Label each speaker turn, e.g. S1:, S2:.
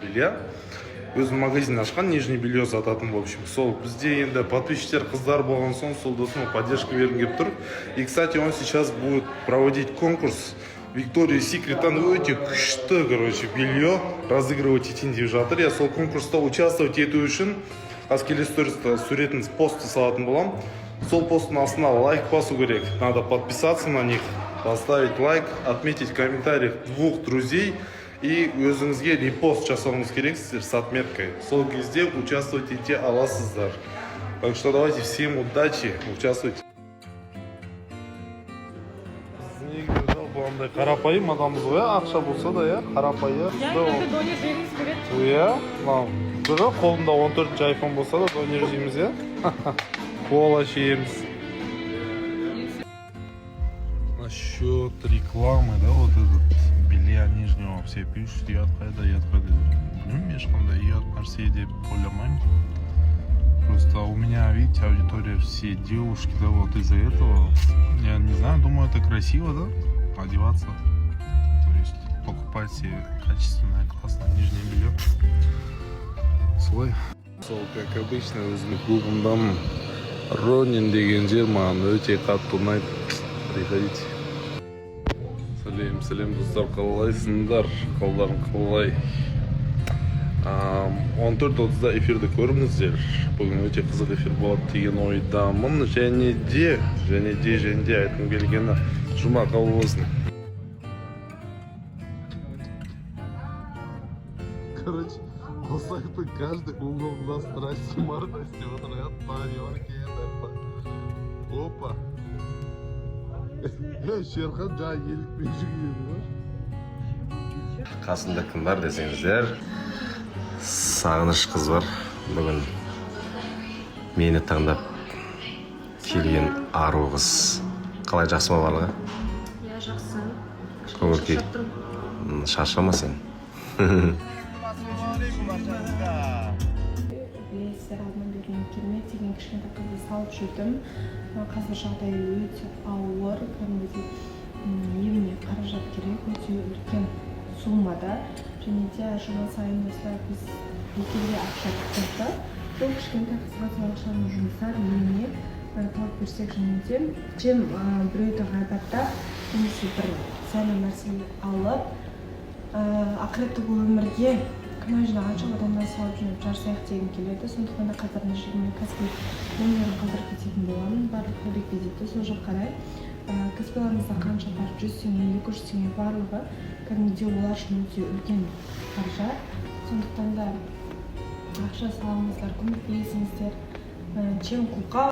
S1: белья. Өзім магазин ашқан, нижний белье сататын, в общем. Сол бізде енді подписчиктер қыздар болған соң, сол досыма поддержка бергім келіп тұр. И, кстати, он сейчас будет проводить конкурс. Victoria's Secret'тан өте күшті, короче, белье разыгрывать етейін деп жатыр. Я сол конкурста участвовать ету үшін келесі стористе суретін постты салатын болам. Сол посттың астына лайк басу керек. Надо подписаться на них, поставить лайк, отметить в комментариях 2 друзей и өзіңізге репост жасауыңыз керексіздер с отметкой. Сол кезде участвовать ете аласыздар. Так что давайте всем удачи, участвуйте. Бұландай қарапайым адамыз ғой, ақша болса да, я, қарапайым.
S2: Енді донер жегіңіз келеді.
S1: Иә, бұға қолында 14 iPhone болса да донер жейміз, я. Кола жейміз. Насчет рекламы, да, вот этот белья нижнего все пишут, я отқайда. Білмеймін, ешқандай нәрсе деп ойламаймын. Просто у меня, видите, аудитория все девушки, да, вот из-за этого. Я не знаю, думаю, это красиво, да? Одеваться, то есть покупать себе качественное, классное нижнее белье. Солай. Сол, как обычно, өзімнің клубымдан Ронин деген жер маған өте қатты ұнайды. Приходите. Сәлем, достар, қалайсыңдар? Қалдарың қалай? 14:30-да эфирді көріңіздер. Бүгін өте қызық эфир болады деген ойдамын. Және де айтқым келгені жұма қабыл болсын. Короче, по сайту каждый угол у нас страсть мордости. Вот ряд парёрки, опа. Шерхан жа елікпен жүгіреді.
S3: Қасында кім бар десеңіздер, сағыныш қыз бар. Бүгін мені таңдап келген ару қыз. Қалай, жақсы ма барлығы?
S2: Я жақсы.
S3: Көңіл-күй. Шаршама сен.
S2: Білесіздер, алдынан бері келмек деген кішкентай қызды салып жүрдім. Қазір жағдайы өте ауыр. Кәдімгідей еміне қаражат керек, өте үлкен суммада. Және де жыл сайын осылай біз бекерге ақша тапты. Сол кішкентай қызға сол ақшаны жұмсар еміне тауып берсек және де біреуді ғайбаттап, немесе бір сәлі нәрсені алып, ақыреттік өмірге күнә жинағанша адамдан салып жүріп жарсайық деген келеді. Сондықтан да қазір нәжігімде кәсіби номерін қалдырып кететін боламын. Барлық реквизиті сол жаққа қарай. Кәсіпорынымызда қанша бар, 100 теңге, 200 теңге барлығы кәдімгідей олар үшін өте үлкен қаражат. Сондықтан да ақша салыңыздар, көмектесіңіздер. Чем куқа